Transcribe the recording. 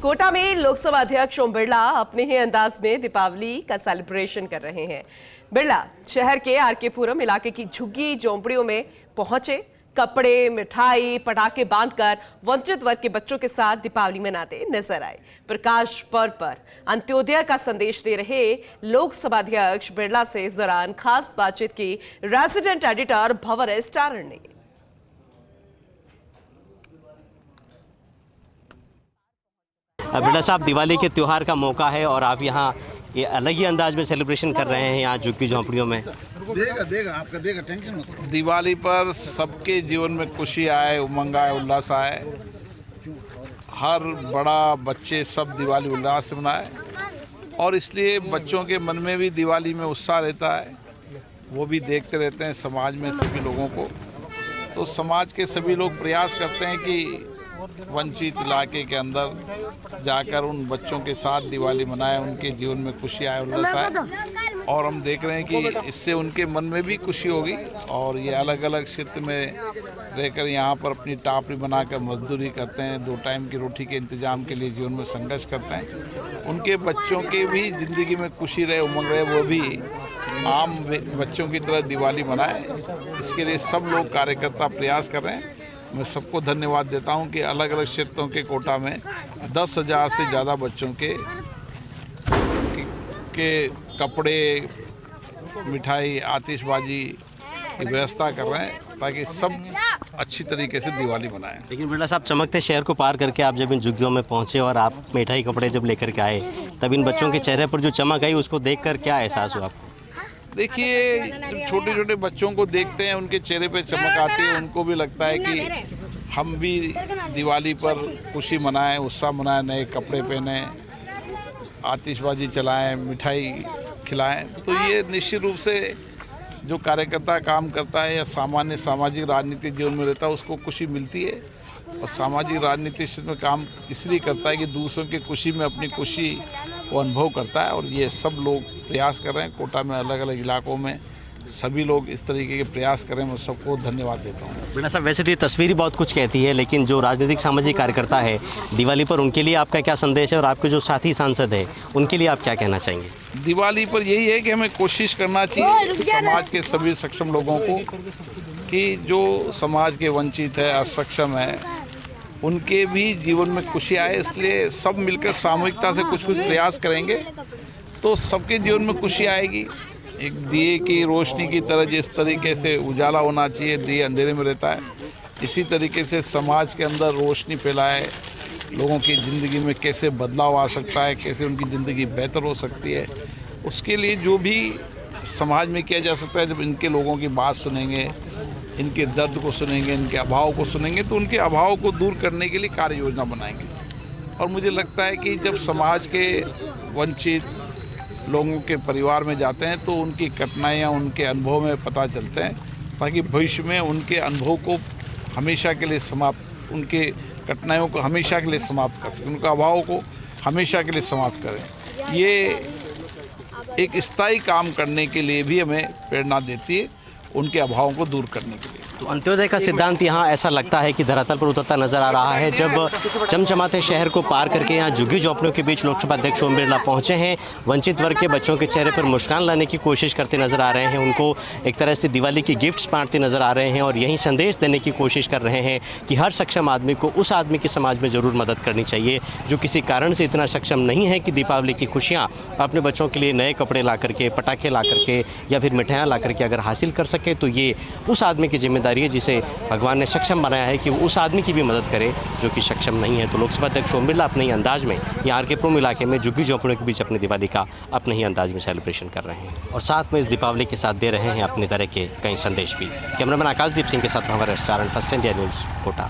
कोटा में लोकसभा अध्यक्ष ओम बिरला अपने ही अंदाज में दीपावली का सेलिब्रेशन कर रहे हैं। बिरला शहर के आरके पुरम इलाके की झुग्गी झोंपड़ियों में पहुंचे। कपड़े, मिठाई, पटाखे बांधकर वंचित वर्ग के बच्चों के साथ दीपावली मनाते नजर आए। प्रकाश पर्व पर अंत्योदय का संदेश दे रहे लोकसभा अध्यक्ष बिरला से इस दौरान खास बातचीत की रेजिडेंट एडिटर भंवर एस चारण ने। बिरला साहब, दिवाली के त्यौहार का मौका है और आप यहाँ ये अलग ही अंदाज में सेलिब्रेशन कर रहे हैं यहाँ झुग्गी झोंपड़ियों में। देगा टेंशन मत। दिवाली पर सबके जीवन में खुशी आए, उमंग आए, उल्लास आए। हर बड़ा बच्चे सब दिवाली उल्लास से मनाए और इसलिए बच्चों के मन में भी दिवाली में उत्साह रहता है। वो भी देखते रहते हैं समाज में सभी लोगों को। तो समाज के सभी लोग प्रयास करते हैं कि वंचित इलाके के अंदर जाकर उन बच्चों के साथ दिवाली मनाएं, उनके जीवन में खुशी आए, उल्लास आए। और हम देख रहे हैं कि इससे उनके मन में भी खुशी होगी और ये अलग अलग क्षेत्र में रहकर यहाँ पर अपनी टापरी बनाकर मजदूरी करते हैं, 2 टाइम की रोटी के इंतजाम के लिए जीवन में संघर्ष करते हैं। उनके बच्चों के भी ज़िंदगी में खुशी रहे, उमंग रहे, वो भी आम बच्चों की तरह दिवाली मनाएं। इसके लिए सब लोग कार्यकर्ता प्रयास कर रहे हैं। मैं सबको धन्यवाद देता हूं कि अलग अलग क्षेत्रों के कोटा में 10,000 से ज़्यादा बच्चों के कपड़े, मिठाई, आतिशबाजी की व्यवस्था कर रहे हैं ताकि सब अच्छी तरीके से दिवाली मनाएं। लेकिन बिरला साहब, चमकते शहर को पार करके आप जब इन झुग्गियों में पहुंचे और आप मिठाई कपड़े जब लेकर के आए, तब इन बच्चों के चेहरे पर जो चमक आई उसको देखकर क्या एहसास हुआ आपको? देखिए, जब छोटे छोटे बच्चों को देखते हैं, उनके चेहरे पे चमक आती है, उनको भी लगता है कि हम भी दिवाली पर खुशी मनाएं, उत्साह मनाएं, नए कपड़े पहने, आतिशबाजी चलाएं, मिठाई खिलाएं। तो ये निश्चित रूप से जो कार्यकर्ता काम करता है या सामान्य सामाजिक राजनीतिक जीवन में रहता है उसको खुशी मिलती है। और सामाजिक राजनीतिक क्षेत्र में काम इसलिए करता है कि दूसरों की खुशी में अपनी खुशी को अनुभव करता है। और ये सब लोग प्रयास कर रहे हैं। कोटा में अलग अलग इलाकों में सभी लोग इस तरीके के प्रयास करें। मैं सबको धन्यवाद देता हूँ। बिरला साहब, वैसे तो ये तस्वीर बहुत कुछ कहती है, लेकिन जो राजनीतिक सामाजिक कार्यकर्ता है दिवाली पर, उनके लिए आपका क्या संदेश है और आपके जो साथी सांसद है उनके लिए आप क्या कहना चाहेंगे? दिवाली पर यही है कि हमें कोशिश करना चाहिए समाज के सभी सक्षम लोगों को कि जो समाज के वंचित है, असक्षम है, उनके भी जीवन में खुशी आए। इसलिए सब मिलकर सामूहिकता से कुछ प्रयास करेंगे तो सबके जीवन में खुशी आएगी। एक दिए की रोशनी की तरह जिस तरीके से उजाला होना चाहिए, दिए अंधेरे में रहता है, इसी तरीके से समाज के अंदर रोशनी फैलाए, लोगों की ज़िंदगी में कैसे बदलाव आ सकता है, कैसे उनकी ज़िंदगी बेहतर हो सकती है, उसके लिए जो भी समाज में किया जा सकता है। जब इनके लोगों की बात सुनेंगे, इनके दर्द को सुनेंगे, इनके अभाव को सुनेंगे, तो उनके अभाव को दूर करने के लिए कार्य योजना बनाएंगे। और मुझे लगता है कि जब समाज के वंचित लोगों के परिवार में जाते हैं तो उनकी कठिनाइयाँ उनके अनुभव में पता चलते हैं, ताकि भविष्य में उनके अनुभव को हमेशा के लिए समाप्त, उनके कठिनाइयों को हमेशा के लिए समाप्त कर सकें, उनके अभाव को हमेशा के लिए समाप्त करें। ये एक स्थायी काम करने के लिए भी हमें प्रेरणा देती है, उनके अभावों को दूर करने के लिए। तो अंत्योदय का सिद्धांत यहाँ ऐसा लगता है कि धरातल पर उतरता नजर आ रहा है। जब चमचमाते शहर को पार करके यहाँ झुग्गी झोंपड़ियों के बीच लोकसभा अध्यक्ष ओम बिरला पहुंचे हैं, वंचित वर्ग के बच्चों के चेहरे पर मुस्कान लाने की कोशिश करते नजर आ रहे हैं, उनको एक तरह से दिवाली की गिफ्ट्स बांटते नजर आ रहे हैं और यही संदेश देने की कोशिश कर रहे हैं कि हर सक्षम आदमी को उस आदमी की समाज में ज़रूर मदद करनी चाहिए जो किसी कारण से इतना सक्षम नहीं है कि दीपावली की खुशियाँ अपने बच्चों के लिए नए कपड़े ला करके, पटाखे ला करके या फिर मिठाइयाँ ला करके अगर हासिल कर सके तो ये उस आदमी की जिम्मेदारी है जिसे भगवान ने सक्षम बनाया है कि वो उस आदमी की भी मदद करे जो कि सक्षम नहीं है। तो लोकसभा अध्यक्ष ओम बिरला अपने ही अंदाज में यहाँ आरके पुरम इलाके में झुग्गी झोंपड़ियों के बीच अपनी दिवाली का अपने ही अंदाज में सेलिब्रेशन कर रहे हैं और साथ में इस दीपावली के साथ दे रहे हैं अपने तरह के कई संदेश भी। कैमरामैन आकाशदीप सिंह के साथ भंवर एस चारण, फर्स्ट इंडिया न्यूज़, कोटा।